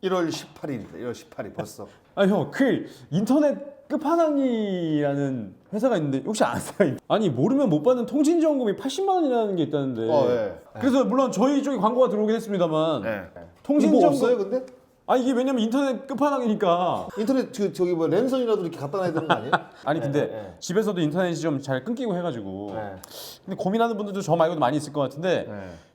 1월 18일이다. 1월 18일 벌써. 아니 형, 그 인터넷 끝판왕이라는 회사가 있는데 혹시 아세요? 아니 모르면 못 받는 통신지원금이 80만 원이라는 게 있다는데. 예. 그래서 물론 저희 쪽에 광고가 들어오긴 했습니다만 예. 통신지원금 뭐 없어요, 근데? 아 이게 왜냐면 인터넷 끝판왕이니까. 인터넷 저기 뭐 랜선이라도 이렇게 갖다 놔야 되는 거 아니에요? 아니 근데 집에서도 인터넷이 좀 잘 끊기고 해가지고. 근데 고민하는 분들도 저 말고도 많이 있을 것 같은데.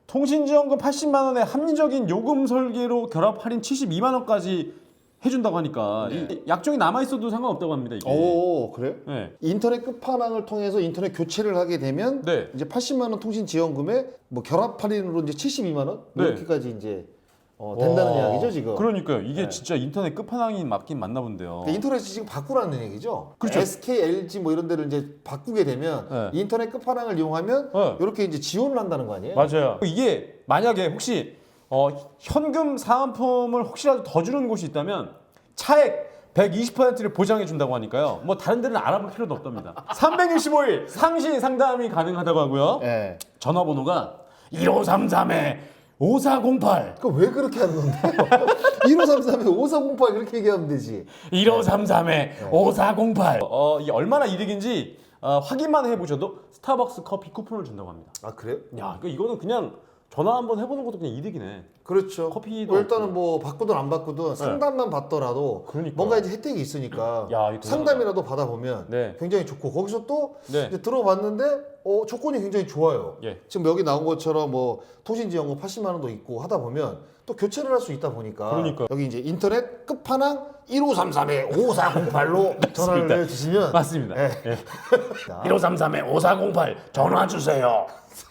통신지원금 80만 원에 합리적인 요금 설계로 결합 할인 72만 원까지 해준다고 하니까 이 약정이 남아 있어도 상관없다고 합니다. 이게. 오, 그래요? 네. 인터넷 끝판왕을 통해서 인터넷 교체를 하게 되면 네. 이제 80만 원 통신 지원금에 뭐 결합 할인으로 이제 72만 원 네. 이렇게까지 이제 된다는 와, 이야기죠, 지금. 그러니까요. 이게 진짜 인터넷 끝판왕이 맞긴 맞나 본데요. 근데 인터넷이 지금 바꾸라는 얘기죠. 그렇죠. SK, LG 뭐 이런 데를 이제 바꾸게 되면 네. 인터넷 끝판왕을 이용하면 네. 이렇게 이제 지원을 한다는 거 아니에요? 맞아요. 이게 만약에 혹시 현금 사은품을 혹시라도 더 주는 곳이 있다면 차액 120%를 보장해 준다고 하니까요. 뭐 다른 데는 알아볼 필요도 없답니다. 365일 상시 상담이 가능하다고 하고요. 네. 전화번호가 1533-5408 그럼 왜 그렇게 하는 건데? 1533에 5408 그렇게 얘기하면 되지. 1533-5408 이게 얼마나 이득인지 확인만 해보셔도 스타벅스 커피 쿠폰을 준다고 합니다. 아, 그래요? 야, 이거는 그냥 전화 한번 해보는 것도 그냥 이득이네. 그렇죠. 커피도 뭐 일단은 뭐 받고든 안 받고든 상담만 받더라도 그러니까. 뭔가 이제 혜택이 있으니까 야, 이거 상담이라도 받아보면 네. 굉장히 좋고 거기서 또 네. 이제 들어봤는데 조건이 굉장히 좋아요. 예. 지금 여기 나온 것처럼 뭐 통신지원금 80만 원도 있고 하다 보면 또 교체를 할 수 있다 보니까 그러니까요. 여기 이제 인터넷 끝판왕 1533에 5408로 전화를 주시면 맞습니다. 네. 1533-5408 전화 주세요.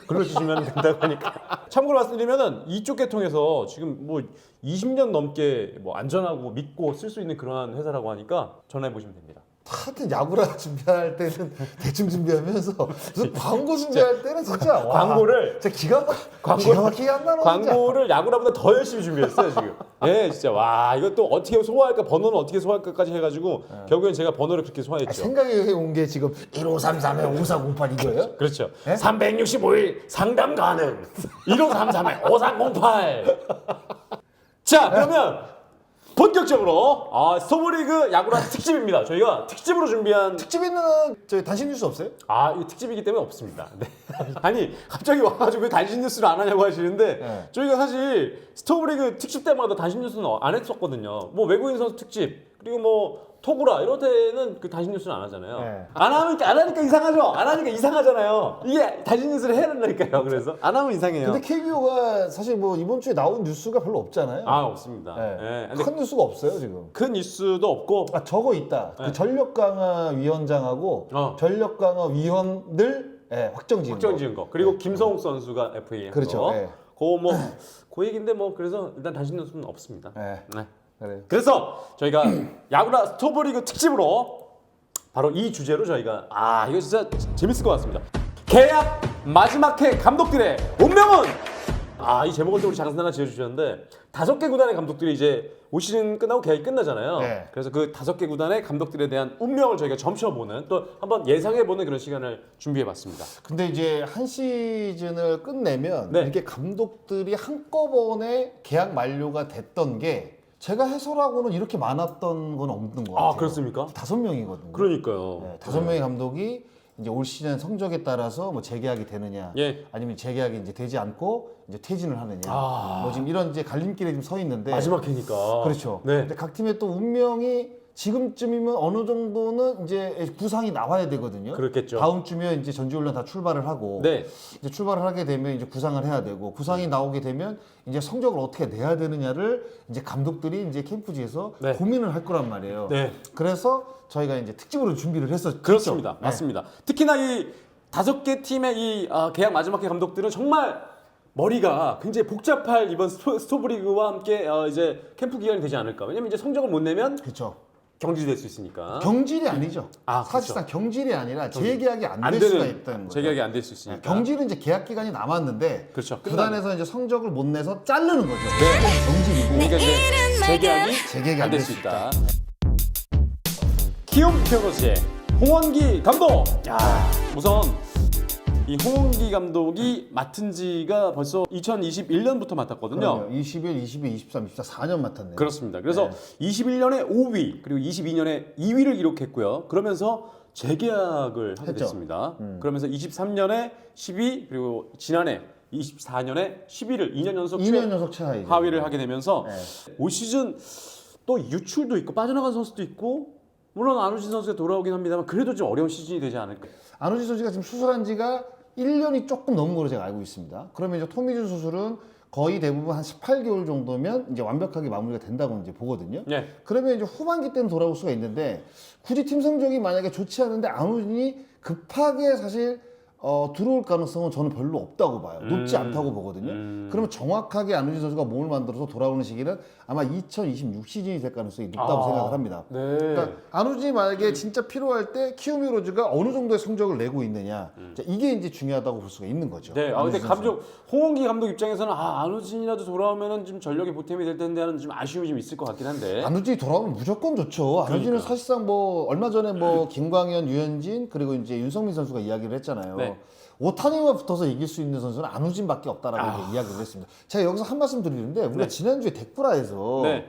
불러주시면 된다고 하니까. 참고로 말씀드리면은 이쪽 계통에서 지금 뭐 20년 넘게 뭐 안전하고 믿고 쓸 수 있는 그러한 회사라고 하니까 전화해 보시면 됩니다. 하여튼 야구라 준비할 때는 대충 준비하면서 무슨 광고 준비할 때는 진짜 와, 광고를 진짜 기가 막히게 한다는 광고를 야구라보다 더 열심히 준비했어요 지금. 예, 진짜 와 이거 또 어떻게 소화할까 번호는 어떻게 소화할까까지 해가지고 결국엔 제가 번호를 그렇게 소화했죠. 생각해 온 게 지금 1533에 5408 이거예요? 그렇죠. 네? 365일 상담 가능. 1533-5408. 자 그러면. 본격적으로 스토브리그 야구라 특집입니다. 저희가 특집으로 준비한 특집에는 저희 단신 뉴스 없어요? 이 특집이기 때문에 없습니다. 네. 아니 갑자기 와가지고 왜 단신 뉴스를 안 하냐고 하시는데 네. 저희가 사실 스토브리그 특집 때마다 단신 뉴스는 안 했었거든요. 뭐 외국인 선수 특집 그리고 뭐 토구라 이럴 때는 그 단신 뉴스는 안 하잖아요. 네. 안 하니까 이상하죠. 안 하니까 이상하잖아요. 이게 단신 뉴스를 해야 된다니까요. 그래서 안 하면 이상해요. 근데 KBO가 사실 뭐 이번 주에 나온 뉴스가 별로 없잖아요. 없습니다. 네. 네. 근데 큰 뉴스가 없어요 지금. 큰 뉴스도 없고 저거 있다. 그 전력 강화 위원장하고 전력 강화 위원들 확정 지은 거. 그리고 김성욱 선수가 FA 한 그렇죠. 거. 네. 그 얘기인데 뭐 그래서 일단 단신 뉴스는 없습니다. 네. 네. 그래요. 그래서 저희가 야구라 스토브리그 특집으로 바로 이 주제로 저희가 이거 진짜 재밌을 것 같습니다. 계약 마지막 해 감독들의 운명은 이 제목을 또 우리 장사가 지어주셨는데 5개 구단의 감독들이 이제 올 시즌 끝나고 계약이 끝나잖아요. 네. 그래서 그 5개 구단의 감독들에 대한 운명을 저희가 점쳐보는 또 한번 예상해보는 그런 시간을 준비해봤습니다. 근데 이제 한 시즌을 끝내면 네. 이렇게 감독들이 한꺼번에 계약 만료가 됐던 게 제가 해설하고는 이렇게 많았던 건 없는 것 같아요. 그렇습니까? 5명이거든요. 그러니까요. 네, 5명의 감독이 이제 올 시즌 성적에 따라서 뭐 재계약이 되느냐, 예. 아니면 재계약이 이제 되지 않고 이제 퇴진을 하느냐, 아. 뭐 지금 이런 이제 갈림길에 지금 서 있는데 마지막 해니까. 그렇죠. 네. 근데 각 팀의 또 운명이 지금쯤이면 어느 정도는 이제 구상이 나와야 되거든요. 그렇겠죠. 다음 주면 이제 전지훈련 다 출발을 하고 네. 이제 출발을 하게 되면 이제 구상을 해야 되고 구상이 나오게 되면 이제 성적을 어떻게 내야 되느냐를 이제 감독들이 이제 캠프지에서 네. 고민을 할 거란 말이에요. 네. 그래서 저희가 이제 특집으로 준비를 했었죠. 그렇습니다. 네. 맞습니다. 특히나 이 5개 팀의 이 계약 마지막 해 감독들은 정말 머리가 굉장히 복잡할 이번 스토브리그와 함께 이제 캠프 기간이 되지 않을까. 왜냐면 이제 성적을 못 내면 그렇죠. 경질될 수 있으니까. 경질이 아니죠. 그렇죠. 사실상 경질이 아니라 재계약이 안 될 수가 있다는 거죠. 재계약이 안 될 수 있으니까. 경질은 이제 계약 기간이 남았는데 그렇죠. 구단에서 이제 성적을 못 내서 자르는 거죠. 네. 경질이고 그러니까 이제 재계약이 안 안 될 수 있다. 키움 히어로즈의 홍원기 감독. 야, 우선 이 홍원기 감독이 맡은 지가 벌써 2021년부터 맡았거든요. 21, 22, 23, 24 4년 맡았네요. 그렇습니다. 그래서 21년에 5위 그리고 22년에 2위를 기록했고요. 그러면서 재계약을 하게 했죠. 됐습니다. 그러면서 23년에 10위 그리고 지난해 24년에 10위를 2년 연속 2년 연속 최하위죠. 하위를 하게 되면서 네. 올 시즌 또 유출도 있고 빠져나간 선수도 있고 물론 안우진 선수가 돌아오긴 합니다만 그래도 좀 어려운 시즌이 되지 않을까. 안우진 선수가 지금 수술한 지가 1년이 조금 넘은 걸로 제가 알고 있습니다. 그러면 이제 토미준 수술은 거의 대부분 한 18개월 정도면 이제 완벽하게 마무리가 된다고 이제 보거든요. 네. 그러면 이제 후반기 때는 돌아올 수가 있는데 굳이 팀 성적이 만약에 좋지 않은데 안우진이 급하게 사실 들어올 가능성은 저는 별로 없다고 봐요. 높지 않다고 보거든요. 그러면 정확하게 안우진 선수가 몸을 만들어서 돌아오는 시기는 아마 2026 시즌이 될 가능성이 높다고 생각을 합니다. 네. 그러니까 안우진이 만약에 진짜 필요할 때 키오미 로즈가 어느 정도의 성적을 내고 있느냐, 자, 이게 이제 중요하다고 볼 수가 있는 거죠. 네. 근데 안우진 선수는. 홍원기 감독 입장에서는 안우진이라도 돌아오면은 좀 전력의 보탬이 될 텐데 하는 좀 아쉬움이 좀 있을 것 같긴 한데. 안우진이 돌아오면 무조건 좋죠. 안우진은 그러니까. 사실상 뭐 얼마 전에 뭐 김광현, 유현진 그리고 이제 윤성민 선수가 이야기를 했잖아요. 네. 오타니와 붙어서 이길 수 있는 선수는 안우진밖에 없다라고 이제 이야기를 했습니다. 제가 여기서 한 말씀 드리는데 우리가 네. 지난주에 덱브라에서 네.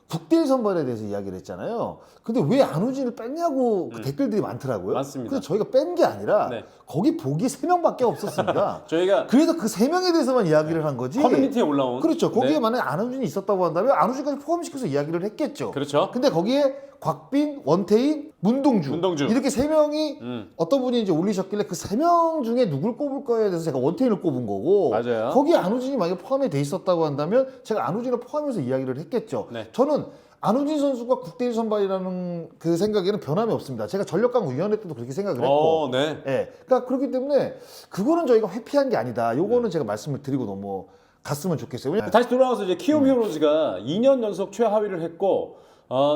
국대일 선발에 대해서 이야기를 했잖아요. 근데 왜 안우진을 뺐냐고 그 댓글들이 많더라고요. 맞습니다. 근데 저희가 뺀 게 아니라 네. 거기 보기 3명밖에 없었습니다. 저희가 그래서 그 3명에 대해서만 이야기를 한 거지. 커뮤니티에 올라온 그렇죠. 거기에 네. 만약에 안우진이 있었다고 한다면 안우진까지 포함시켜서 이야기를 했겠죠. 그렇죠. 근데 거기에 곽빈, 원태인, 문동주 이렇게 3명이 어떤 분이 이제 올리셨길래 그 3명 중에 누굴 꼽을 거에 대해서 제가 원태인을 꼽은 거고 맞아요. 거기에 안우진이 만약에 포함이 돼 있었다고 한다면 제가 안우진을 포함해서 이야기를 했겠죠. 네. 저는 안우진 선수가 국대일 선발이라는 그 생각에는 변함이 없습니다. 제가 전력강구위원회 때도 그렇게 생각을 했고 네. 예. 그러니까 그렇기 때문에 그거는 저희가 회피한 게 아니다. 요거는 제가 말씀을 드리고 넘어갔으면 좋겠어요. 왜냐면 다시 돌아와서 이제 키움 히어로즈가 2년 연속 최하위를 했고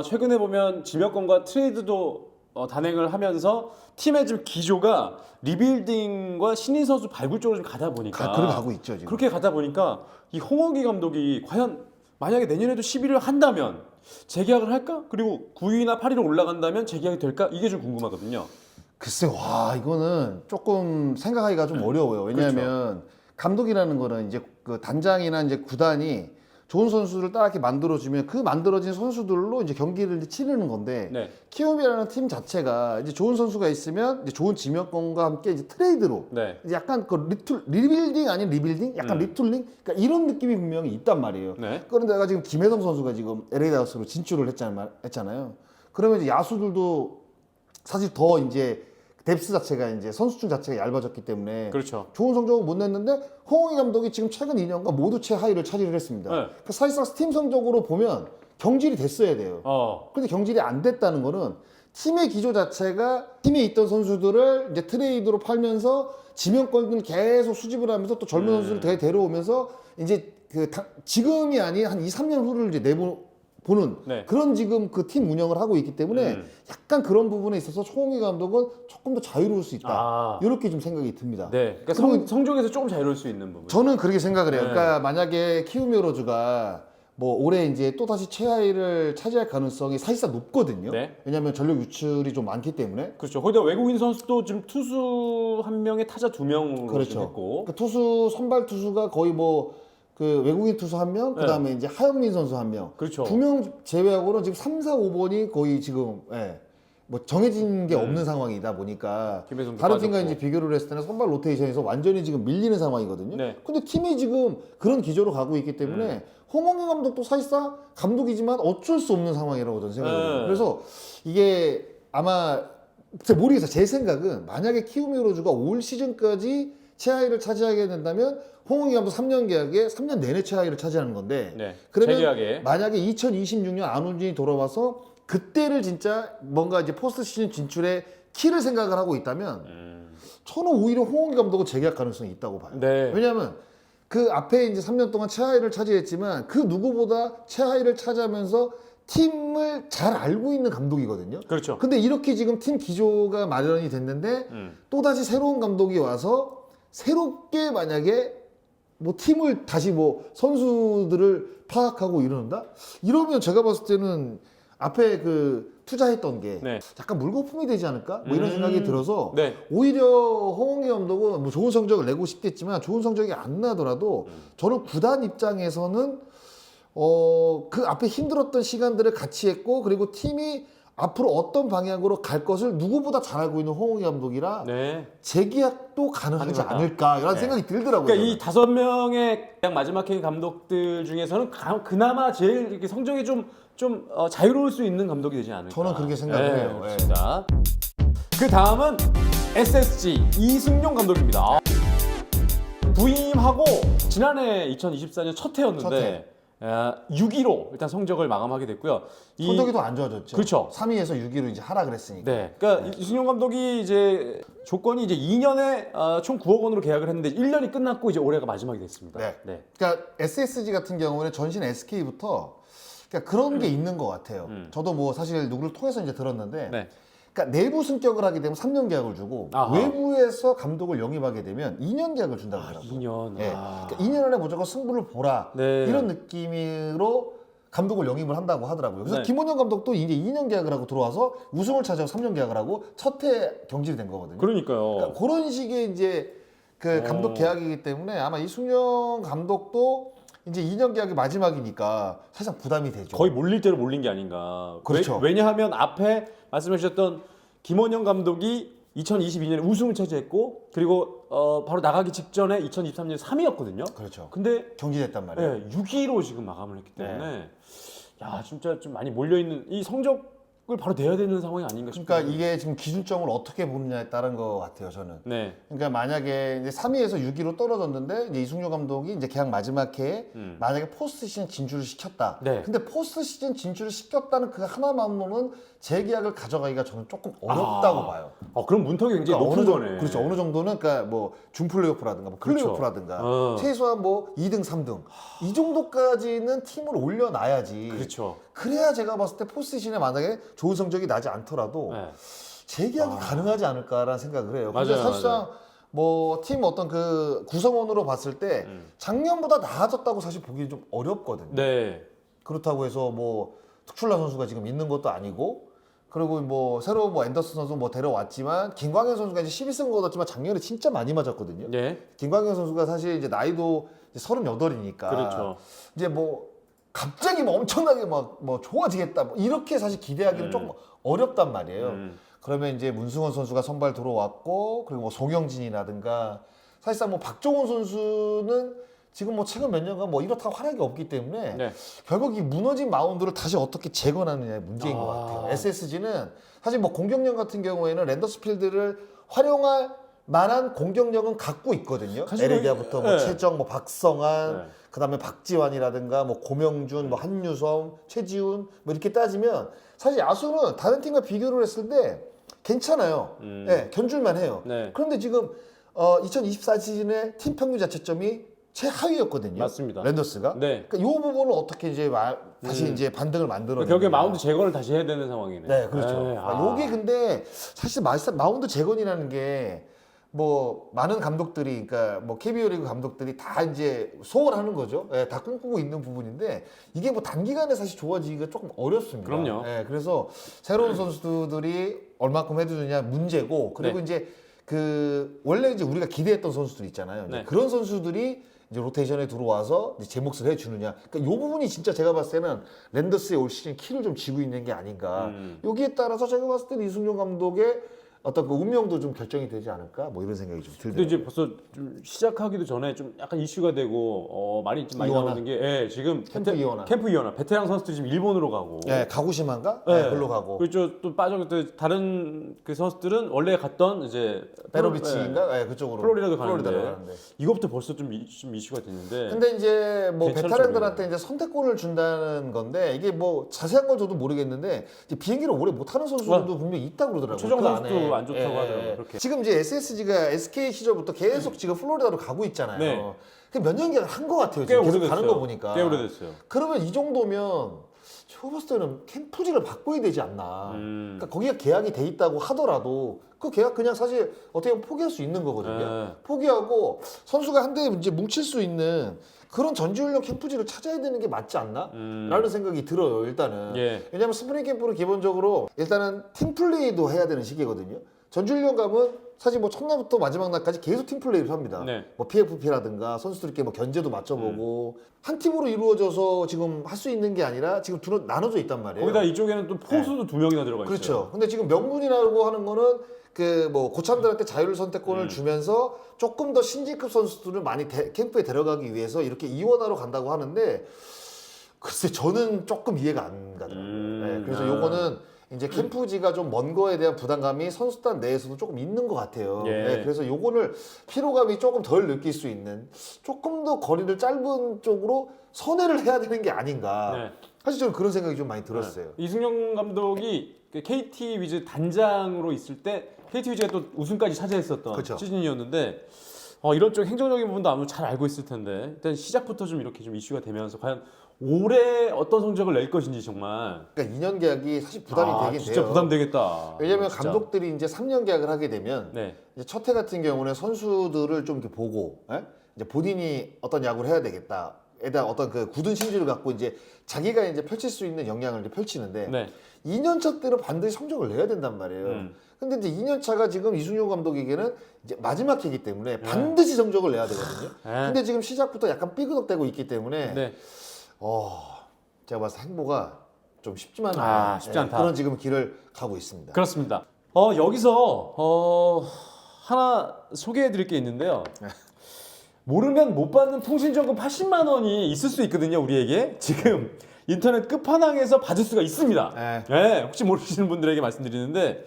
최근에 보면 지명권과 트레이드도 단행을 하면서 팀의 좀 기조가 리빌딩과 신인 선수 발굴 쪽으로 좀 가다 보니까 그렇게 가고 있죠, 지금. 그렇게 가다 보니까 이 홍원기 감독이 과연 만약에 내년에도 11위를 한다면 재계약을 할까? 그리고 9위나 8위로 올라간다면 재계약이 될까? 이게 좀 궁금하거든요. 글쎄, 와, 이거는 조금 생각하기가 좀 어려워요. 왜냐하면 감독이라는 거는 이제 그 단장이나 이제 구단이 좋은 선수를 딱 이렇게 만들어주면 그 만들어진 선수들로 이제 경기를 이제 치르는 건데 네. 키움이라는 팀 자체가 이제 좋은 선수가 있으면 이제 좋은 지명권과 함께 이제 트레이드로 네. 이제 약간 그 리빌딩 아닌 리빌딩? 약간 리툴링? 그러니까 이런 느낌이 분명히 있단 말이에요. 네. 그런데 내가 지금 김혜성 선수가 지금 LA 다저스로 진출을 했잖아요. 그러면 이제 야수들도 사실 더 이제 뎁스 자체가 이제 선수층 자체가 얇아졌기 때문에 그렇죠. 좋은 성적을 못 냈는데 홍원기 감독이 지금 최근 2년간 모두 최하위를 차지를 했습니다. 네. 그러니까 사실상 팀 성적으로 보면 경질이 됐어야 돼요. 근데 경질이 안 됐다는 거는 팀의 기조 자체가 팀에 있던 선수들을 이제 트레이드로 팔면서 지명권을 계속 수집을 하면서 또 젊은 선수를 데려오면서 이제 지금이 아닌 한 2, 3년 후를 이제 보는 네. 그런 지금 그 팀 운영을 하고 있기 때문에 약간 그런 부분에 있어서 홍원기 감독은 조금 더 자유로울 수 있다. 이렇게 좀 생각이 듭니다. 네. 그러니까 성적에서 조금 자유로울 수 있는 부분. 저는 그렇게 생각을 해요. 네. 그러니까 만약에 키움 히어로즈가 뭐 올해 이제 또 다시 최하위를 차지할 가능성이 사실상 높거든요. 네. 왜냐하면 전력 유출이 좀 많기 때문에. 그렇죠. 거기다 외국인 선수도 지금 투수 1명에 타자 2명으로 그렇죠. 했고. 그러니까 투수 선발 투수가 거의 뭐 그 외국인 투수 1명, 그다음에 이제 하영민 선수 1명. 그렇죠. 2명 제외하고는 지금 3, 4, 5번이 거의 지금 뭐 정해진 게 없는 상황이다 보니까 김혜성도 다른 팀과 빠졌고. 이제 비교를 했을 때는 선발 로테이션에서 완전히 지금 밀리는 상황이거든요. 네. 근데 팀이 지금 그런 기조로 가고 있기 때문에 홍원기 감독도 사실상 감독이지만 어쩔 수 없는 상황이라고 저는 생각해요. 그래서 이게 아마 모르겠어요. 제 생각은 만약에 키움 히어로즈가 올 시즌까지 최하위를 차지하게 된다면 홍원기 감독 3년 계약에 3년 내내 최하위를 차지하는 건데 네. 그러면 재계약에. 만약에 2026년 안우진이 돌아와서 그때를 진짜 뭔가 이제 포스트 시즌 진출의 키를 생각을 하고 있다면 저는 오히려 홍원기 감독은 재계약 가능성이 있다고 봐요. 네. 왜냐하면 그 앞에 이제 3년 동안 최하위를 차지했지만 그 누구보다 최하위를 차지하면서 팀을 잘 알고 있는 감독이거든요. 그렇죠. 근데 이렇게 지금 팀 기조가 마련이 됐는데 또다시 새로운 감독이 와서 새롭게 만약에 뭐 팀을 다시 뭐 선수들을 파악하고 이러는다? 이러면 제가 봤을 때는 앞에 그 투자했던 게 네. 약간 물거품이 되지 않을까? 뭐 이런 생각이 들어서 네. 오히려 홍원기 감독은 뭐 좋은 성적을 내고 싶겠지만 좋은 성적이 안 나더라도 저는 구단 입장에서는 그 앞에 힘들었던 시간들을 같이 했고 그리고 팀이 앞으로 어떤 방향으로 갈 것을 누구보다 잘 알고 있는 홍원기 감독이라 네. 재계약도 가능하지 가능하다. 않을까 이런 네. 생각이 들더라고요. 그러니까 이 5명의 계약 마지막 해 감독들 중에서는 그나마 제일 이렇게 성적이 좀 자유로울 수 있는 감독이 되지 않을까. 저는 그렇게 생각을 해요. 그렇습니다. 그 다음은 SSG 이승용 감독입니다. 부임하고 지난해 2024년 첫 해였는데 첫 해. 6위로 일단 성적을 마감하게 됐고요. 성적이 더 안 좋아졌죠. 그렇죠. 3위에서 6위로 이제 하락을 했으니까. 네, 그러니까 이승용 감독이 이제 조건이 이제 2년에 총 9억 원으로 계약을 했는데 1년이 끝났고 이제 올해가 마지막이 됐습니다. 네. 그러니까 SSG 같은 경우는 전신 SK부터 그러니까 그런 게 있는 것 같아요. 저도 뭐 사실 누구를 통해서 이제 들었는데, 네. 그러니까 내부 승격을 하게 되면 3년 계약을 주고 아하. 외부에서 감독을 영입하게 되면 2년 계약을 준다고 하더라고요. 2년. 예. 그러니까 2년 안에 무조건 승부를 보라 네. 이런 느낌으로 감독을 영입을 한다고 하더라고요. 그래서 네. 김원영 감독도 이제 2년 계약을 하고 들어와서 우승을 차지하고 3년 계약을 하고 첫 해 경질이 된 거거든요. 그러니까요. 그러니까 그런 식의 이제 그 감독 계약이기 때문에 아마 이승용 감독도 이제 2년 계약이 마지막이니까 사실상 부담이 되죠. 거의 몰릴 대로 몰린 게 아닌가. 그렇죠. 왜냐하면 앞에 말씀해 주셨던 김원영 감독이 2022년에 우승을 차지했고 그리고 바로 나가기 직전에 2023년 3위였거든요. 그렇죠. 근데 경질됐단 말이에요. 네, 6위로 지금 마감을 했기 때문에 야 진짜 좀 많이 몰려 있는 이 성적을 바로 내야 되는 상황이 아닌가 싶어요. 그러니까 이게 지금 기준점을 어떻게 보느냐에 따른 것 같아요, 저는. 네. 그러니까 만약에 이제 3위에서 6위로 떨어졌는데 이제 이승용 감독이 이제 계약 마지막 해에 만약에 포스트 시즌 진출을 시켰다. 네. 근데 포스트 시즌 진출을 시켰다는 그 하나만으로는 재계약을 가져가기가 저는 조금 어렵다고 봐요. 그럼 문턱이 굉장히 그러니까 높은 어느 거네. 그렇죠. 어느 정도는 그러니까 뭐 준플레이오프라든가 뭐 그렇죠. 플레이오프라든가 최소한 뭐 2등, 3등 이 정도까지는 팀을 올려놔야지. 그렇죠. 그래야 제가 봤을 때 포스트 시즌에 만약에 좋은 성적이 나지 않더라도 네. 재계약이 가능하지 않을까라는 생각을 해요. 근데 맞아요, 사실상 뭐 팀 어떤 그 구성원으로 봤을 때 작년보다 나아졌다고 사실 보기는 좀 어렵거든요. 네. 그렇다고 해서 뭐 특출난 선수가 지금 있는 것도 아니고 그리고 뭐 새로 뭐 앤더슨 선수 뭐 데려왔지만 김광현 선수가 이제 12승 거뒀지만 작년에 진짜 많이 맞았거든요. 네. 김광현 선수가 사실 이제 나이도 이제 38이니까 그렇죠. 이제 뭐 갑자기 뭐 엄청나게 막 뭐 좋아지겠다 뭐 이렇게 사실 기대하기는 조금 어렵단 말이에요. 그러면 이제 문승원 선수가 선발 들어왔고 그리고 뭐 송영진이라든가 사실상 뭐 박종훈 선수는 지금 뭐 최근 몇 년간 뭐 이렇다 활약이 없기 때문에 네. 결국 이 무너진 마운드를 다시 어떻게 재건하느냐의 문제인 것 같아요. SSG는 사실 뭐 공격력 같은 경우에는 랜더스필드를 활용할 만한 공격력은 갖고 있거든요. 사실 에레기아부터 뭐 네. 최정, 뭐 박성환, 네. 그다음에 박지환이라든가 뭐 고명준, 뭐 한유섬, 최지훈 뭐 이렇게 따지면 사실 야수는 다른 팀과 비교를 했을 때 괜찮아요. 네, 견줄만 해요. 네. 그런데 지금 2024 시즌에 팀 평균 자책점이 최하위였거든요. 맞습니다. 랜더스가. 네. 그러니까 이 부분을 어떻게 이제 다시 이제 반등을 만들어. 결국에 마운드 제거를 다시 해야 되는 상황이네. 네, 그렇죠. 네, 요게 근데 사실 마운드 재건이라는 게 뭐 많은 감독들이 그러니까 뭐 KBO 리그 감독들이 다 이제 소원하는 거죠. 예, 다 꿈꾸고 있는 부분인데 이게 뭐 단기간에 사실 좋아지기가 조금 어렵습니다. 그럼요. 예, 그래서 새로운 선수들이 얼마큼 해주느냐 문제고 그리고 네. 이제 그 원래 이제 우리가 기대했던 선수들 있잖아요. 이제 네. 그런 선수들이 이제 로테이션에 들어와서 이제 제 몫을 해주느냐. 그러니까 이 부분이 진짜 제가 봤을 때는 랜더스의 올 시즌 키를 좀 쥐고 있는 게 아닌가. 여기에 따라서 제가 봤을 때는 이승용 감독의 어떤 그 운명도 좀 결정이 되지 않을까. 뭐 이런 생각이 좀 근데 들더라고요. 이제 벌써 좀 시작하기도 전에 좀 약간 이슈가 되고 말이 좀 많이 이원화. 나오는 게 지금 캠프 이원화. 캠프 이원화 베테랑 선수들이 지금 일본으로 가고 네, 가고시마인가? 네. 네, 글로 가고. 그렇죠. 또 빠져 또 다른 그 선수들은 원래 갔던 이제 베로비치인가? 네, 그쪽으로. 플로리다도 플로리다로 가는데 가는데. 이것부터 벌써 좀 이슈가 됐는데. 근데 이제 뭐 괜찮죠, 베테랑들한테 이제 선택권을 준다는 건데 이게 뭐 자세한 건 저도 모르겠는데 이제 비행기를 오래 못 타는 선수들도 분명히 있다고 그러더라고요. 최정 그 선수도 안에. 안 좋다고 하더라고요. 그렇게. 지금 이제 SSG가 SK 시절부터 계속 지금 플로리다로 가고 있잖아요. 네. 몇 년 계약 한것 같아요. 꽤 지금 계속 오래됐어요. 가는 거 보니까. 꽤 오래됐어요. 그러면 이 정도면 제가 봤을 때는 캠프지를 바꿔야 되지 않나. 그러니까 거기가 계약이 돼 있다고 하더라도 그 계약 그냥 사실 어떻게 보면 포기할 수 있는 거거든요. 네. 포기하고 선수가 한 대 이제 뭉칠 수 있는 그런 전지훈련 캠프지를 찾아야 되는 게 맞지 않나? 라는 생각이 들어요, 일단은. 예. 왜냐하면 스프링 캠프는 기본적으로 일단은 팀플레이도 해야 되는 시기거든요. 전지훈련 가면 사실 뭐 첫날부터 마지막 날까지 계속 팀플레이를 합니다. 네. 뭐 PFP라든가 선수들끼리 뭐 견제도 맞춰보고 한 팀으로 이루어져서 지금 할 수 있는 게 아니라 지금 나눠져 있단 말이에요. 거기다 이쪽에는 또 포수도 두 명이나 들어가 있어요. 그렇죠. 근데 지금 명분이라고 하는 거는 그 뭐 고참들한테 자율 선택권을 주면서 조금 더 신진급 선수들을 많이 캠프에 데려가기 위해서 이렇게 이원화로 간다고 하는데 글쎄 저는 조금 이해가 안 가더라고요. 네, 그래서 요거는 이제 캠프지가 좀 먼 거에 대한 부담감이 선수단 내에서도 조금 있는 것 같아요. 예. 네, 그래서 요거를 피로감이 조금 덜 느낄 수 있는 조금 더 거리를 짧은 쪽으로 선회를 해야 되는 게 아닌가. 네. 사실 저는 그런 생각이 좀 많이 들었어요. 이승용 감독이 그 KT 위즈 단장으로 있을 때 KT 위즈가 또 우승까지 차지했었던 그쵸. 시즌이었는데 이런 쪽 행정적인 부분도 아무래도 잘 알고 있을 텐데 일단 시작부터 좀 이렇게 좀 이슈가 되면서 과연 올해 어떤 성적을 낼 것인지 정말 그러니까 2년 계약이 사실 부담이 되긴 진짜 돼요. 부담되겠다. 왜냐면 진짜. 감독들이 이제 3년 계약을 하게 되면 네. 이제 첫 해 같은 경우는 선수들을 좀 이렇게 보고 이제 본인이 어떤 야구를 해야 되겠다. 에 대한 어떤 그 굳은 심지를 갖고 이제 자기가 이제 펼칠 수 있는 역량을 이제 펼치는데 네. 2년 차 때는 반드시 성적을 내야 된단 말이에요. 근데 이제 2년 차가 지금 이승용 감독에게는 이제 마지막 해이기 때문에 반드시 성적을 내야 되거든요. 근데 지금 시작부터 약간 삐그덕대고 있기 때문에 네. 제가 봤을 때 행보가 좀 쉽지만 쉽지 않다. 그런 지금 길을 가고 있습니다. 그렇습니다. 여기서 하나 소개해 드릴 게 있는데요. 모르면 못 받는 통신전금 80만 원이 있을 수 있거든요, 우리에게. 지금 인터넷 끝판왕에서 받을 수가 있습니다. 네, 혹시 모르시는 분들에게 말씀드리는데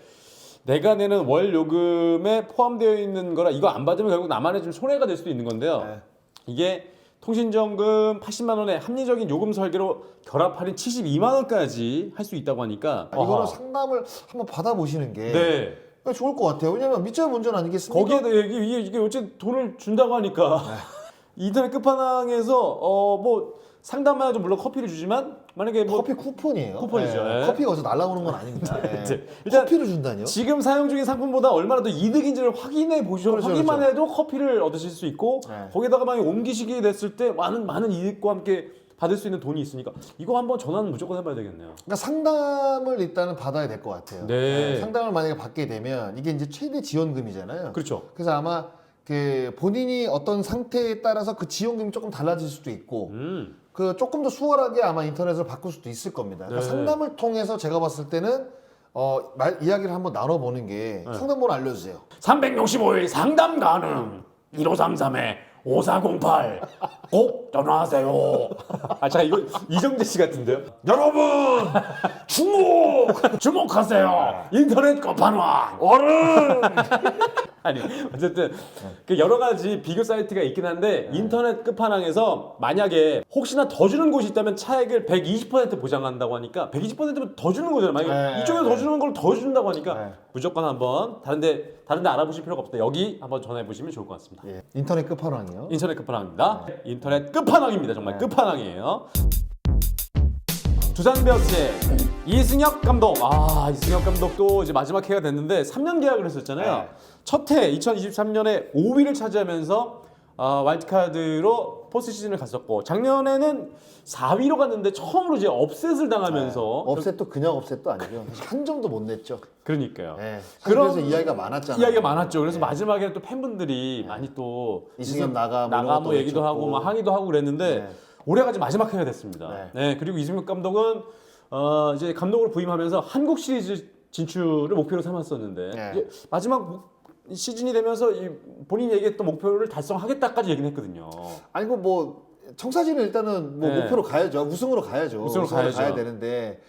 내가 내는 월 요금에 포함되어 있는 거라 이거 안 받으면 결국 나만의 좀 손해가 될 수도 있는 건데요. 이게 통신전금 80만 원에 합리적인 요금 설계로 결합 할인 72만 원까지 할 수 있다고 하니까 이거는 상담을 한번 받아보시는 게 네. 좋을 것 같아요. 왜냐면 믿자의 문제는 아니겠습니까? 거기에다 이게 어쨌든 돈을 준다고 하니까 인터넷 끝판왕에서 뭐 상담만 좀 물론 커피를 주지만 만약에 뭐 커피 쿠폰이에요. 쿠폰이죠. 예. 커피가 어디서 날라오는 건 아닙니다. 일단 커피를 준다뇨? 지금 사용 중인 상품보다 얼마나 더 이득인지를 확인해 그렇죠, 확인만 그렇죠. 해도 커피를 얻으실 수 있고 거기다가 만약 옮기시게 됐을 때 많은 이득과 함께 받을 수 있는 돈이 있으니까 이거 한번 전화는 무조건 해봐야 되겠네요. 그러니까 상담을 일단은 받아야 될 것 같아요. 네. 상담을 만약에 받게 되면 이게 이제 최대 지원금이잖아요. 그렇죠. 그래서 아마 그 본인이 어떤 상태에 따라서 그 지원금이 조금 달라질 수도 있고 그 조금 더 수월하게 아마 인터넷을 바꿀 수도 있을 겁니다. 그러니까 네. 상담을 통해서 제가 봤을 때는 이야기를 한번 나눠보는 게 상담번호 알려주세요. 365일 상담 가능 1533에 5408 꼭 전화하세요. 제가 이거 이정재 씨 같은데요. 여러분 주목하세요. 인터넷 끝판왕 어른. 아니 어쨌든 그 여러 가지 비교 사이트가 있긴 한데 인터넷 끝판왕에서 만약에 혹시나 더 주는 곳이 있다면 차액을 120% 보장한다고 하니까 120%면 더 주는 거잖아요. 만약에 이쪽에서 더 주는 걸 더 준다고 하니까 무조건 한번 다른데 알아보실 필요가 없다. 여기 한번 전화해 보시면 좋을 것 같습니다. 인터넷 끝판왕이요. 인터넷 끝판왕입니다. 인터넷 끝판왕입니다. 정말 끝판왕이에요. 두산 베어스의 이승엽 감독. 이승엽 감독도 이제 마지막 해가 됐는데 3년 계약을 했었잖아요. 첫 해 2023년에 5위를 차지하면서 와일드카드로 포스트 시즌을 갔었고 작년에는 4위로 갔는데 처음으로 이제 업셋을 당하면서 업셋도 그냥 업셋도 아니고요. 사실 한 점도 못 냈죠. 그러니까요. 그래서 이야기가 많았잖아요. 이야기가 많았죠. 그래서 마지막에는 또 팬분들이 많이 또 이승엽 나가 뭐 얘기도 하고 막 항의도 하고 그랬는데 올해가 이제 마지막 해가 됐습니다. 네. 그리고 이승엽 감독은 이제 감독으로 부임하면서 한국 시리즈 진출을 목표로 삼았었는데 이제 마지막 시즌이 되면서 본인이 얘기했던 목표를 달성하겠다까지 얘기는 했거든요. 아니고 뭐 청사진은 일단은 뭐 목표로 가야죠. 우승으로 가야죠. 우승으로 가야 되는데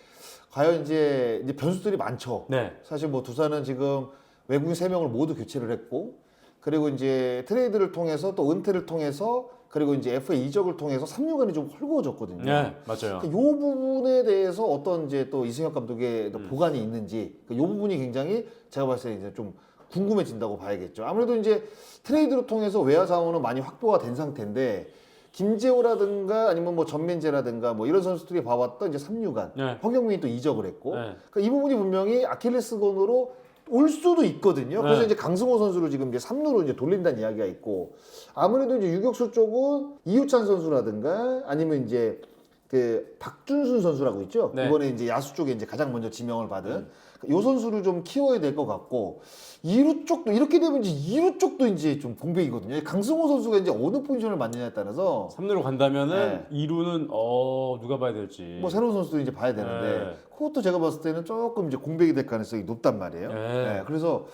과연 이제 변수들이 많죠. 사실 뭐 두산은 지금 외국인 3명을 모두 교체를 했고 그리고 이제 트레이드를 통해서 또 은퇴를 통해서 그리고 이제 FA 이적을 통해서 3년간이 좀 헐거워졌거든요. 네, 맞아요. 이 부분에 대해서 어떤 이제 또 이승엽 감독의 또 보관이 있는지 이 부분이 굉장히 제가 봤을 때 이제 좀 궁금해진다고 봐야겠죠. 아무래도 이제 트레이드를 통해서 외야 자원은 많이 확보가 된 상태인데 김재호라든가 아니면 뭐 전민재라든가 뭐 이런 선수들이 봐왔던 이제 3루간 네. 황경민이 또 이적을 했고 네. 그러니까 이 부분이 분명히 아킬레스건으로 올 수도 있거든요. 그래서 네. 이제 강승호 선수를 지금 이제 3루로 이제 돌린다는 이야기가 있고 아무래도 이제 유격수 쪽은 이우찬 선수라든가 아니면 이제 그 박준순 선수라고 있죠. 네. 이번에 이제 야수 쪽에 이제 가장 먼저 지명을 받은 요 선수를 좀 키워야 될 것 같고 2루 쪽도 이렇게 되면 이제 2루 쪽도 이제 좀 공백이거든요. 강승호 선수가 이제 어느 포지션을 맡느냐에 따라서 3루로 간다면은 네. 2루는 누가 봐야 될지. 뭐 새로운 선수도 이제 봐야 되는데 네. 그것도 제가 봤을 때는 조금 이제 공백이 될 가능성이 높단 말이에요. 네. 네, 그래서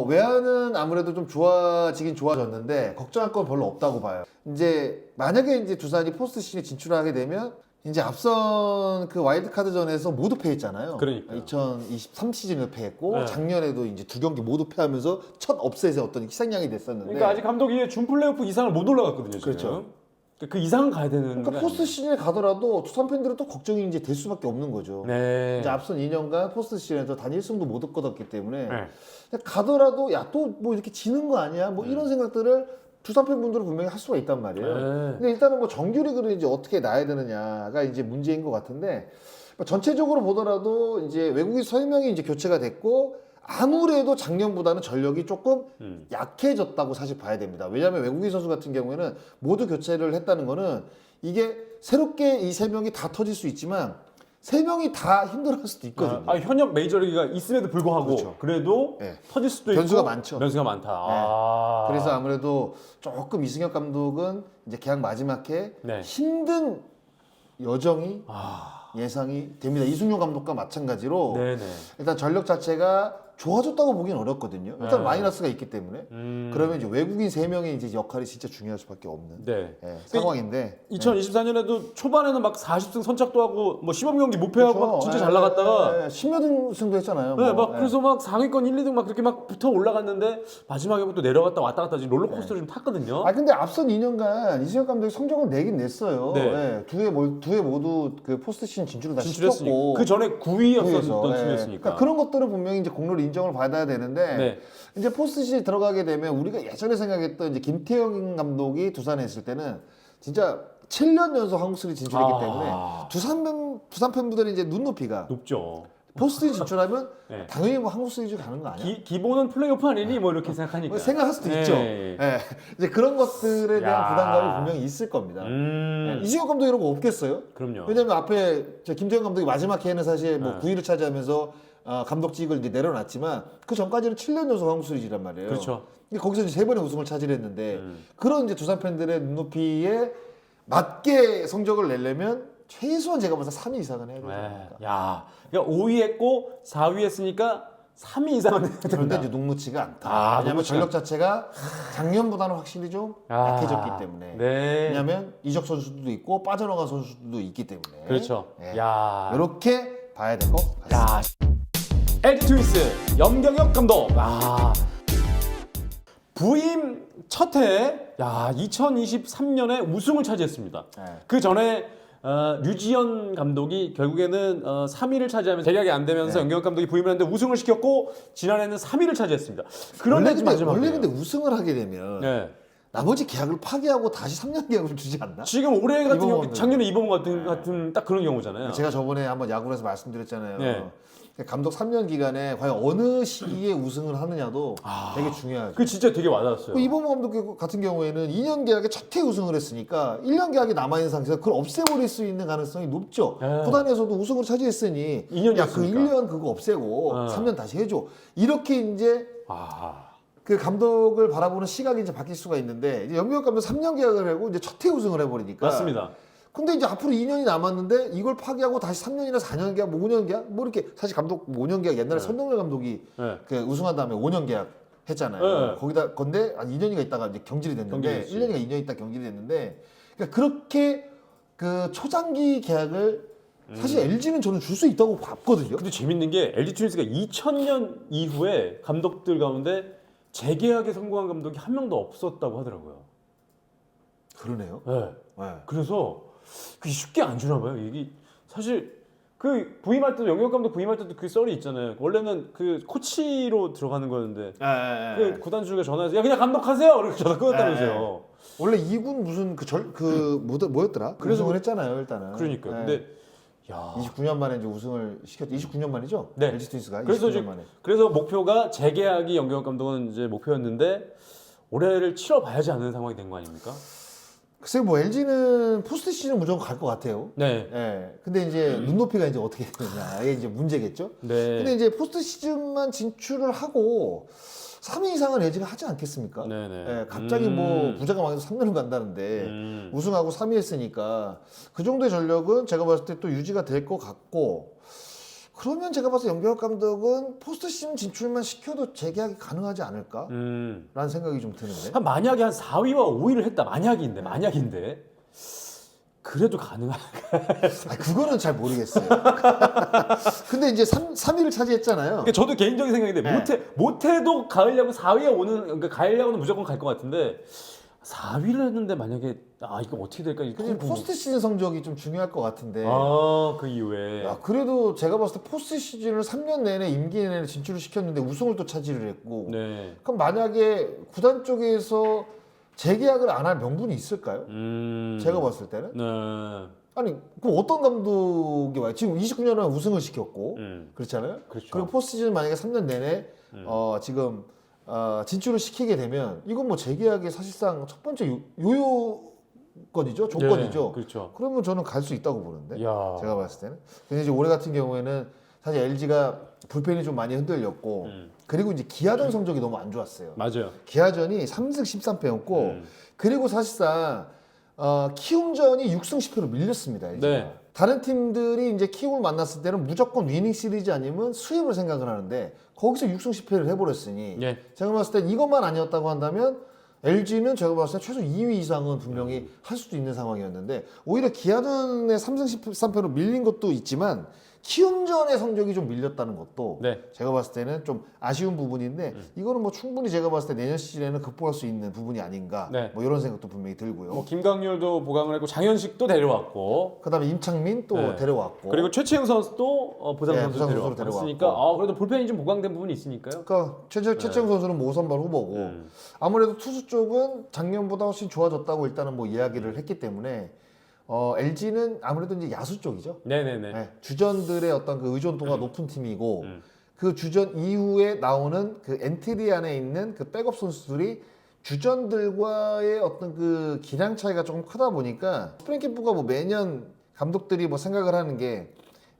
외야는 아무래도 좀 좋아지긴 좋아졌는데 걱정할 건 별로 없다고 봐요. 이제 만약에 이제 두산이 포스트시즌에 진출하게 되면 이제 앞선 그 와일드카드전에서 모두 패했잖아요. 그러니까요. 2023 시즌에 패했고 네. 작년에도 이제 2경기 모두 패하면서 첫 업셋의 어떤 희생양이 됐었는데 그러니까 아직 감독이 준 플레이오프 이상을 못 올라갔거든요. 지금. 그렇죠. 그 이상은 가야 되는. 그러니까 거 포스트 시즌에 가더라도 두산 팬들은 또 걱정이 이제 될 수밖에 없는 거죠. 아니에요? 네. 이제 앞선 2년간 포스트 시즌에서 단 1승도 못 얻었기 때문에 네. 가더라도 야 또 뭐 이렇게 지는 거 아니야? 뭐 이런 생각들을 두산 팬분들은 분명히 할 수가 있단 말이에요. 네. 근데 일단은 뭐 정규리그를 이제 어떻게 놔야 되느냐가 이제 문제인 것 같은데 뭐 전체적으로 보더라도 이제 외국인 설명이 이제 교체가 됐고 아무래도 작년보다는 전력이 조금 약해졌다고 사실 봐야 됩니다. 왜냐하면 외국인 선수 같은 경우에는 모두 교체를 했다는 거는 이게 새롭게 이 세 명이 다 터질 수 있지만 세 명이 다 힘들어할 수도 있거든요. 현역 메이저리그가 있음에도 불구하고 그렇죠. 그래도 네. 터질 수도 변수가 있고 많죠. 변수가 많다. 그래서 아무래도 조금 이승엽 감독은 이제 계약 마지막 해 네. 힘든 여정이 예상이 됩니다. 이승용 감독과 마찬가지로 네네. 일단 전력 자체가 좋아졌다고 보기는 어렵거든요. 일단 네. 마이너스가 있기 때문에 그러면 이제 외국인 3명의 이제 역할이 진짜 중요할 수밖에 없는 네. 상황인데 2024년에도 초반에는 막 40승 선착도 하고 뭐 시범 경기 못 패하고 막 진짜 잘 나갔다가 10몇 승도 했잖아요. 네, 뭐. 막 그래서 막 상위권 1, 2등 막 그렇게 막 붙어 올라갔는데 마지막에 또 내려갔다 왔다 갔다 지금 롤러코스터를 좀 탔거든요. 아 근데 앞선 2년간 이승엽 감독이 성적을 내긴 냈어요. 네. 두 해 모두 그 포스트 시즌 진출을 다 진출했으니까 시켰고 그 전에 9위였었던 구위에서, 팀이었으니까. 그러니까 그런 것들은 분명히 이제 공로를 인정을 받아야 되는데 네. 이제 포스트 시즌 들어가게 되면 우리가 예전에 생각했던 이제 김태형 감독이 두산에 있을 때는 진짜 7년 연속 한국 시리즈 진출했기 때문에 두산 팬분들의 이제 눈높이가 높죠. 포스트 진출하면 네. 당연히 뭐 한국 시리즈 가는 거 아니야? 기본은 플레이오프 아니니 뭐 이렇게 생각하니까. 뭐 생각할 수도 네. 있죠. 예. 이제 그런 것들에 대한 야. 부담감이 분명히 있을 겁니다. 이승엽 감독 이런 거 없겠어요? 그럼요. 왜냐면 앞에 김태형 감독이 마지막 해에는 사실 뭐 네. 9위를 차지하면서 감독직을 이제 내려놨지만 그 전까지는 7년 연속 한국 시리즈란 말이에요. 그렇죠. 근데 거기서 이제 3번의 우승을 차지했는데 그런 이제 두산 팬들의 눈높이에 맞게 성적을 내려면 최소한 제가 봐서 3위 이상은 해야 되지 네. 않을까. 야, 그러니까 5위 했고 4위 했으니까 3위 이상은 해야 그런데 된다. 이제 녹록지가 않다. 왜냐면 녹록지가 전력 자체가 작년보다는 확실히 좀 약해졌기 때문에. 네. 왜냐하면 이적 선수들도 있고 빠져나간 선수들도 있기 때문에. 그렇죠. 네. 야. 이렇게 봐야 될 것 같습니다. 야. LG 트윈스 염경엽 감독. 부임 첫 해, 2023년에 우승을 차지했습니다. 네. 그 전에 류지연 감독이 결국에는 3위를 차지하면서 계약이 안 되면서 염경엽 감독이 부임을 했는데 우승을 시켰고 지난해는 3위를 차지했습니다. 그런데 원래 근데 우승을 하게 되면 네. 나머지 계약을 파기하고 다시 3년 계약을 주지 않나? 지금 올해 같은 경우 이범호는- 작년에 이범호 같은 딱 그런 경우잖아요. 제가 저번에 한번 야구에서 말씀드렸잖아요. 네. 감독 3년 기간에 과연 어느 시기에 우승을 하느냐도 되게 중요하죠. 그 진짜 되게 와닿았어요. 이범호 감독 같은 경우에는 2년 계약에 첫 해 우승을 했으니까 1년 계약이 남아있는 상태에서 그걸 없애버릴 수 있는 가능성이 높죠. 네. 구단에서도 우승을 차지했으니 2년이었으니까. 야, 그 1년 그거 없애고 3년 다시 해줘. 이렇게 이제 그 감독을 바라보는 시각이 이제 바뀔 수가 있는데 이제 염경엽 감독 3년 계약을 하고 이제 첫 해 우승을 해버리니까 맞습니다. 근데 이제 앞으로 2년이 남았는데 이걸 파기하고 다시 3년이나 4년 계약, 뭐 5년 계약, 뭐 이렇게 사실 감독 5년 계약 옛날에 선동열 감독이 네. 그 우승한 다음에 5년 계약 했잖아요. 네. 거기다 건데 한 2년이가 있다가 이제 경질이 됐는데 경질이 1년이가 2년 있다 경질이 됐는데 그러니까 그렇게 그 초장기 계약을 사실 LG는 저는 줄 수 있다고 봤거든요. 근데 재밌는 게 LG 트윈스가 2000년 이후에 감독들 가운데 재계약에 성공한 감독이 한 명도 없었다고 하더라고요. 그러네요. 네. 네. 그래서 그게 쉽게 안 주나 봐요. 이게 사실 그 부임할 때도 영역 감독 부임할 때도 그 썰이 있잖아요. 원래는 그 코치로 들어가는 거였는데 그 구단주가 전화해서 야 그냥 감독하세요. 이렇게 전화 끊었다면서요. 원래 2군 무슨 뭐였더라? 그래서 우승을 했잖아요 일단은. 그러니까 네. 근데 야 29년 만에 이제 우승을 시켰죠. 29년 만이죠? 네. LG 트윈스가 그래서 29년 이제 만에. 그래서 목표가 재계약이 연경엽 감독은 이제 목표였는데 올해를 치러봐야지 않는 상황이 된 거 아닙니까? 글쎄 뭐 LG는 포스트 시즌 무조건 갈 것 같아요. 네. 예. 근데 이제 눈높이가 이제 어떻게 되느냐 이게 이제 문제겠죠. 네. 근데 이제 포스트 시즌만 진출을 하고 3위 이상은 LG가 하지 않겠습니까? 네네. 예, 갑자기 뭐 부자가 망해서 3년을 간다는데 우승하고 3위 했으니까 그 정도의 전력은 제가 봤을 때 또 유지가 될 것 같고 그러면 제가 봤을 때 연경엽 감독은 포스트 시즌 진출만 시켜도 재계약이 가능하지 않을까? 라는 생각이 좀 드는데. 만약에 한 4위와 5위를 했다. 만약인데 그래도 가능할까? 아, 그거는 잘 모르겠어요. 근데 이제 3위를 차지했잖아요. 그러니까 저도 개인적인 생각인데 네. 못해도 가을 야구 4위에 오는 그러니까 가을 야구는 무조건 갈 것 같은데 4위를 했는데 만약에 이거 어떻게 될까? 근데 포스트 시즌 성적이 좀 중요할 것 같은데. 그 이후에 야, 그래도 제가 봤을 때 포스트 시즌을 3년 내내 임기 내내 진출을 시켰는데 우승을 또 차지를 했고. 네. 그럼 만약에 구단 쪽에서 재계약을 안 할 명분이 있을까요? 제가 봤을 때는. 네. 아니 그럼 어떤 감독이 와요? 지금 29년에 우승을 시켰고 그렇잖아요. 그렇죠. 그리고 포스트 시즌 만약에 3년 내내 지금 진출을 시키게 되면 이건 뭐 재계약의 사실상 첫 번째 요건이죠, 조건이죠. 네, 그렇죠. 그러면 저는 갈 수 있다고 보는데 야. 제가 봤을 때는. 근데 이제 올해 같은 경우에는 사실 LG가 불펜이 좀 많이 흔들렸고 그리고 이제 기아전 성적이 너무 안 좋았어요. 맞아요. 기아전이 3승 13패였고 그리고 사실상 키움전이 6승 10패로 밀렸습니다. LG가. 네. 다른 팀들이 이제 키움을 만났을 때는 무조건 위닝 시리즈 아니면 수입을 생각을 하는데 거기서 6승 10패를 해버렸으니 예. 제가 봤을 때 이것만 아니었다고 한다면 LG는 제가 봤을 때 최소 2위 이상은 분명히 할 수도 있는 상황이었는데 오히려 기아전에 3승 13패로 밀린 것도 있지만 키움전의 성적이 좀 밀렸다는 것도 네. 제가 봤을 때는 좀 아쉬운 부분인데 이거는 뭐 충분히 제가 봤을 때 내년 시즌에는 극복할 수 있는 부분이 아닌가 네. 뭐 이런 생각도 분명히 들고요. 뭐 김강률도 보강을 했고 장현식도 데려왔고 그다음에 임창민 또 네. 데려왔고 그리고 최채영 선수도 부상 네, 선수 부상 선수로 데려왔으니까 그래도 불펜이 좀 보강된 부분이 있으니까요. 그러니까 최채영 선수는 모 선발 후보고 아무래도 투수 쪽은 작년보다 훨씬 좋아졌다고 일단은 뭐 이야기를 했기 때문에 LG는 아무래도 이제 야수 쪽이죠. 네네네. 네, 주전들의 어떤 그 의존도가 높은 팀이고 그 주전 이후에 나오는 그 엔트리 안에 있는 그 백업 선수들이 주전들과의 어떤 그 기량 차이가 조금 크다 보니까 스프링 캠프가 뭐 매년 감독들이 뭐 생각을 하는 게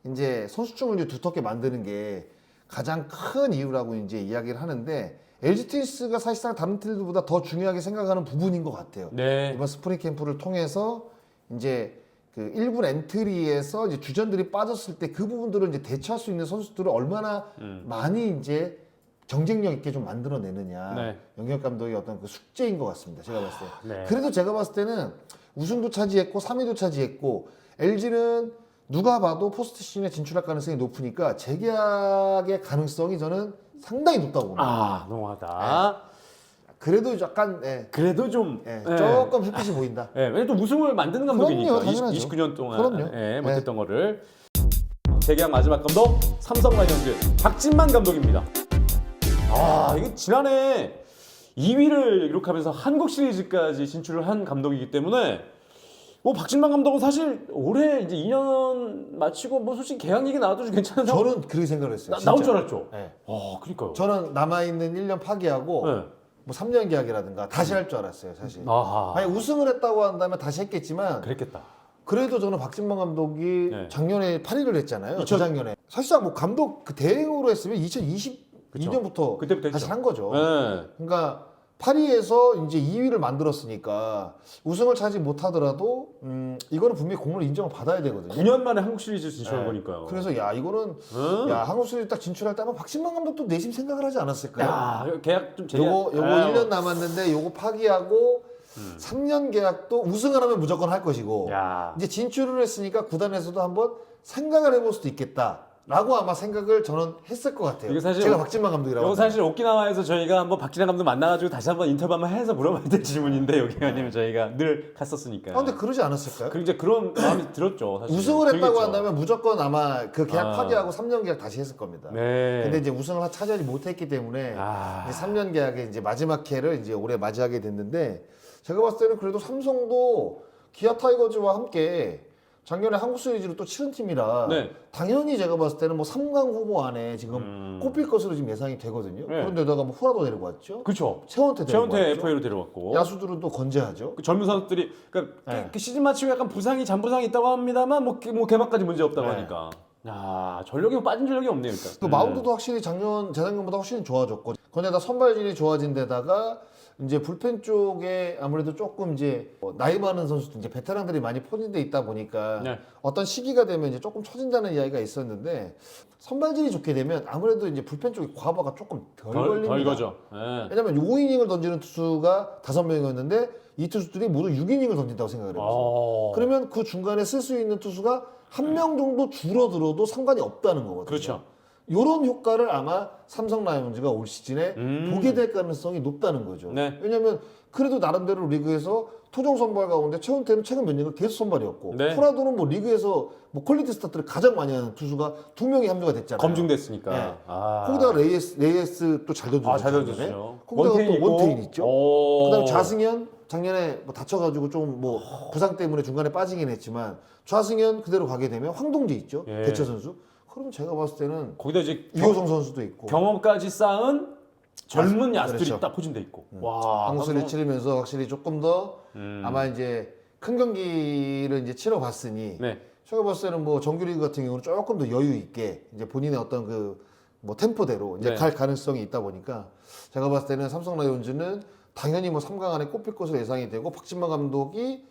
이제 선수층을 이제 두텁게 만드는 게 가장 큰 이유라고 이제 이야기를 하는데 LG 트윈스가 사실상 다른 팀들보다 더 중요하게 생각하는 부분인 것 같아요. 네. 이번 스프링 캠프를 통해서 이제 그 1군 엔트리에서 이제 주전들이 빠졌을 때 그 부분들을 이제 대처할 수 있는 선수들을 얼마나 많이 이제 경쟁력 있게 좀 만들어내느냐. 네. 영경엽 감독의 어떤 그 숙제인 것 같습니다. 제가 봤을 때. 네. 그래도 제가 봤을 때는 우승도 차지했고 3위도 차지했고 LG는 누가 봐도 포스트 시즌에 진출할 가능성이 높으니까 재계약의 가능성이 저는 상당히 높다고 봅니다. 너무하다. 그래도 약간 그래도 좀 조금 햇빛이 보인다. 왜냐면 또 우승을 만드는 감독이니까 그럼요, 당연하죠. 29년 동안 그럼요. 못했던 거를 재계약 마지막 감독 삼성 라이온즈 박진만 감독입니다. 이게 지난해 2위를 기록하면서 한국 시리즈까지 진출을 한 감독이기 때문에 뭐 박진만 감독은 사실 올해 이제 2년 마치고 뭐 솔직히 계약 얘기 나와도 좀 괜찮은 상황 저는 그렇게 생각을 했어요. 나올 줄 알았죠. 네. 그러니까요. 저는 남아있는 1년 파기하고 네. 뭐 3년 계약이라든가 다시 할 줄 알았어요, 사실. 아하. 아니 우승을 했다고 한다면 다시 했겠지만 그랬겠다. 그래도 저는 박진만 감독이 네. 작년에 8위를 했잖아요. 2000 저작년에. 사실상 뭐 감독 그 대행으로 했으면 2022년부터 그때부터 다시 했죠. 한 거죠. 네. 그러니까 8위에서 이제 2위를 만들었으니까 우승을 차지 못하더라도 이거는 분명히 공을 인정을 받아야 되거든요. 9년 만에 한국 시리즈 진출한 네. 거니까요. 그래서 야 이거는 야 한국 시리즈 딱 진출할 때 아마 박진만 감독도 내심 생각을 하지 않았을까요? 계약 좀 요거 1년 남았는데 요거 파기하고 3년 계약도 우승을 하면 무조건 할 것이고 이제 진출을 했으니까 구단에서도 한번 생각을 해볼 수도 있겠다라고 아마 생각을 저는 했을 것 같아요. 이게 사실 제가 박진만 감독이라고. 이거 사실 오키나와에서 저희가 한번 박진환 감독 만나가지고 다시 한번 인터뷰 한번 해서 물어봐야 될 질문인데 여기 아니면 저희가 늘 갔었으니까. 근데 그러지 않았을까요? 그 이제 그런 마음이 들었죠. 사실. 우승을 했다고 들겠죠. 한다면 무조건 아마 그 계약 파기하고 3년 계약 다시 했을 겁니다. 네. 근데 이제 우승을 차지하지 못했기 때문에 이제 3년 계약의 이제 마지막 해를 이제 올해 맞이하게 됐는데 제가 봤을 때는 그래도 삼성도 기아 타이거즈와 함께 작년에 한국 시리즈를 또 치른 팀이라 네. 당연히 제가 봤을 때는 뭐 3강 후보 안에 지금 꼽힐 것으로 지금 예상이 되거든요. 네. 그런데다가 뭐 후라도 데리고 왔죠. 그렇죠. 최원태 데리고 최원태 왔죠. FA로 데려왔고. 야수들은 또 건재하죠. 그 젊은 선수들이 그러니까 네. 그 시즌 마치고 약간 부상이 잔부상이 있다고 합니다만 뭐 개막까지 문제 없다고 네. 하니까. 야 전력이 빠진 전력이 없네요 일단. 또 마운드도 확실히 재작년보다 훨씬 좋아졌고, 거기다 선발진이 좋아진 데다가 이제 불펜 쪽에 아무래도 조금 이제 나이 많은 선수들, 이제 베테랑들이 많이 포진돼 있다 보니까 네. 어떤 시기가 되면 이제 조금 처진다는 이야기가 있었는데, 선발진이 좋게 되면 아무래도 이제 불펜 쪽에 과부하가 조금 덜 걸립니다. 덜 거죠. 네. 왜냐면 5이닝을 던지는 투수가 5명이었는데 이 투수들이 모두 6이닝을 던진다고 생각을 해보세요. 그러면 그 중간에 쓸 수 있는 투수가 한 명 정도 줄어들어도 상관이 없다는 거거든요. 그렇죠. 이런 효과를 아마 삼성 라이온즈가 올 시즌에 보게 될 가능성이 높다는 거죠. 네. 왜냐하면 그래도 나름대로 리그에서 토종 선발 가운데 최원태는 최근 몇 년간 계속 선발이었고, 네. 후라도는 뭐 리그에서 뭐 퀄리티 스타트를 가장 많이 하는 투수가 2명이 합류가 됐잖아요. 검증됐으니까. 네. 아. 거기다가 레이스 또 잘 던져줬죠. 잘 던졌어요. 거기다가 원태인 또 있고. 원태인 있죠. 오. 그다음 좌승현 작년에 뭐 다쳐가지고 좀 뭐 부상 때문에 중간에 빠지긴 했지만 좌승현 그대로 가게 되면 황동재 있죠. 예. 대체 선수. 그러면 제가 봤을 때는 거기다 이제 이호성 선수도 있고 경험까지 쌓은 젊은 야수들이 그렇죠. 딱 포진돼 있고. 와. 한국 시리즈 치르면서 확실히 조금 더 음. 아마 이제 큰 경기를 이제 치러봤으니 네. 제가 봤을 때는 뭐 정규리그 같은 경우는 조금 더 여유 있게 이제 본인의 어떤 그 뭐 템포대로 이제 네. 갈 가능성이 있다 보니까 제가 봤을 때는 삼성 라이온즈는 당연히 뭐 3강 안에 꼽힐 것으로 예상이 되고, 박진만 감독이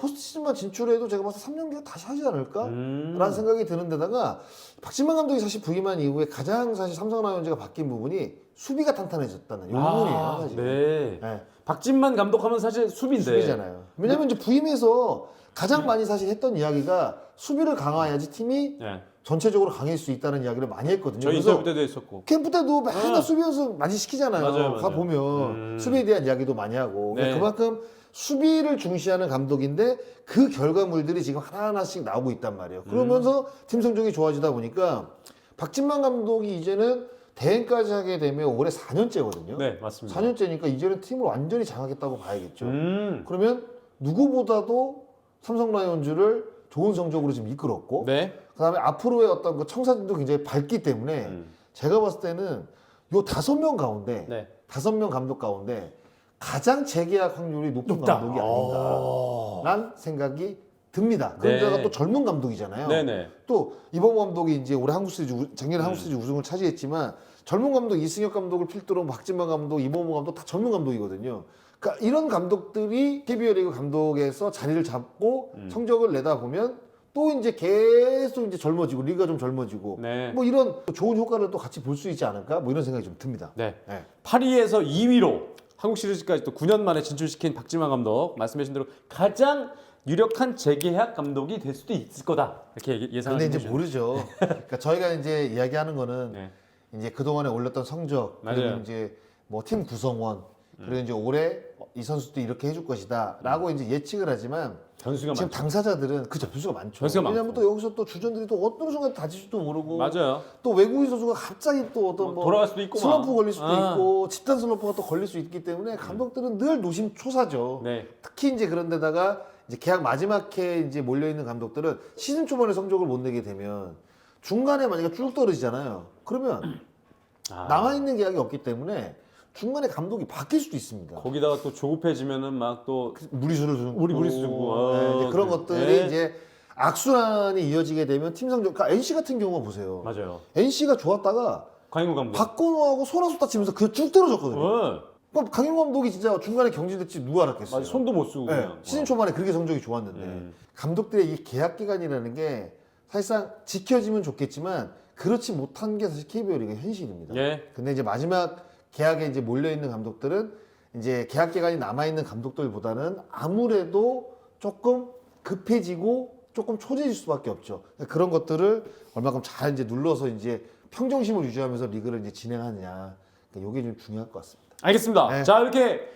포스트 시즌만 진출해도 제가 봤을 때 3년기가 다시 하지 않을까? 라는 생각이 드는 데다가 박진만 감독이 사실 부임한 이후에 가장 사실 삼성 라이온즈가 바뀐 부분이 수비가 탄탄해졌다는 이 부분이에요. 사실. 네. 네. 박진만 감독하면 사실 수비인데. 수비잖아요. 왜냐면 이제 부임해서 가장 많이 사실 했던 이야기가 수비를 강화해야지 팀이 네. 전체적으로 강해질 수 있다는 이야기를 많이 했거든요. 저희 그래서 인터뷰 때도 했었고. 캠프 때도 맨날 수비 연습 많이 시키잖아요. 맞아요. 가 보면 수비에 대한 이야기도 많이 하고. 네. 그만큼 수비를 중시하는 감독인데 그 결과물들이 지금 하나하나씩 나오고 있단 말이에요. 그러면서 팀 성적이 좋아지다 보니까 박진만 감독이 이제는 대행까지 하게 되면 올해 4년째거든요. 네, 맞습니다. 4년째니까 이제는 팀을 완전히 장악했다고 봐야겠죠. 음. 그러면 누구보다도 삼성 라이온즈를 좋은 성적으로 지금 이끌었고, 네. 그다음에 앞으로의 어떤 그 청사진도 굉장히 밝기 때문에 제가 봤을 때는 요 5명 가운데 네. 5명 감독 가운데 가장 재계약 확률이 높은 높다. 감독이 아닌가라는 생각이 듭니다. 네. 그런데다가 또 젊은 감독이잖아요. 네네. 또 이범호 감독이 이제 올해 한국 시리즈 작년에 한국 시리즈 우승을 차지했지만 젊은 감독 이승엽 감독을 필두로 박진만 감독, 이범호 감독 다 젊은 감독이거든요. 그러니까 이런 감독들이 KBO 리그 감독에서 자리를 잡고 성적을 내다 보면 또 이제 계속 이제 젊어지고 리그가 좀 젊어지고 네. 뭐 이런 좋은 효과를 또 같이 볼 수 있지 않을까? 뭐 이런 생각이 좀 듭니다. 네. 네. 8위에서 2위로 한국 시리즈까지 또 9년 만에 진출시킨 박진만 감독, 말씀하신 대로 가장 유력한 재계약 감독이 될 수도 있을 거다. 이렇게 예상을 근데 이제 해보죠. 모르죠. 그러니까 저희가 이제 이야기하는 거는 네. 이제 그동안에 올렸던 성적, 맞아요. 그리고 이제 뭐 팀 구성원, 그리고 이제 올해 이 선수도 이렇게 해줄 것이다라고 이제 예측을 하지만 변수가 지금 많죠. 당사자들은 그죠, 변수가 많죠. 변수가 왜냐하면 많고. 또 여기서 또 주전들이 또 어떤 순간 다칠지도 모르고, 맞아요. 또 외국인 선수가 갑자기 또 어떤 뭐 돌아갈 수도 있고 슬럼프 막. 걸릴 수도 아. 있고 집단 슬럼프가 또 걸릴 수 있기 때문에 감독들은 늘 노심초사죠. 네. 특히 이제 그런 데다가 이제 계약 마지막 해에 이제 몰려 있는 감독들은 시즌 초반에 성적을 못 내게 되면 중간에 만약에 쭉 떨어지잖아요. 그러면 남아 있는 계약이 없기 때문에 중간에 감독이 바뀔 수도 있습니다. 거기다가 또 조급해지면은 막 또 무리수를 주고, 무리수 주고. 네, 이제 그런 네. 것들이 네. 이제 악순환이 이어지게 되면 팀 성적. 그러니까 NC 같은 경우 보세요. 맞아요. NC가 좋았다가 강인구 감독. 박건호하고 소나수다 치면서 그냥 쭉 떨어졌거든요. 네. 그럼 강인호 감독이 진짜 중간에 경질됐지 누가 알았겠어요. 맞아, 손도 못 쓰고 네, 그냥. 시즌 초반에 그렇게 성적이 좋았는데 감독들의 이 계약 기간이라는 게 사실상 지켜지면 좋겠지만 그렇지 못한 게 사실 KBO 리그의 현실입니다. 예. 근데 이제 마지막 계약에 이제 몰려 있는 감독들은 이제 계약 기간이 남아 있는 감독들보다는 아무래도 조금 급해지고 조금 초조해질 수밖에 없죠. 그런 것들을 얼마큼 잘 이제 눌러서 이제 평정심을 유지하면서 리그를 이제 진행하느냐. 그러니까 이게 좀 중요할 것 같습니다. 알겠습니다. 네. 자, 이렇게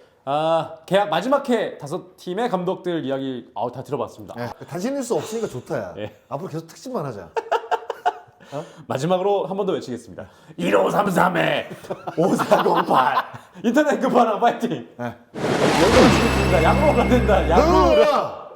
계약 마지막 해 5팀의 감독들 이야기 다 들어봤습니다. 네, 단신일 수 없으니까 좋다야. 예. 앞으로 계속 특집만 하자. 마지막으로 한 번 더 외치겠습니다. 1533에 5408 인터넷 급하나 파이팅. 네. 여기가 죽겠습니다. 야구로 가야 된다. 야구로. 누구야?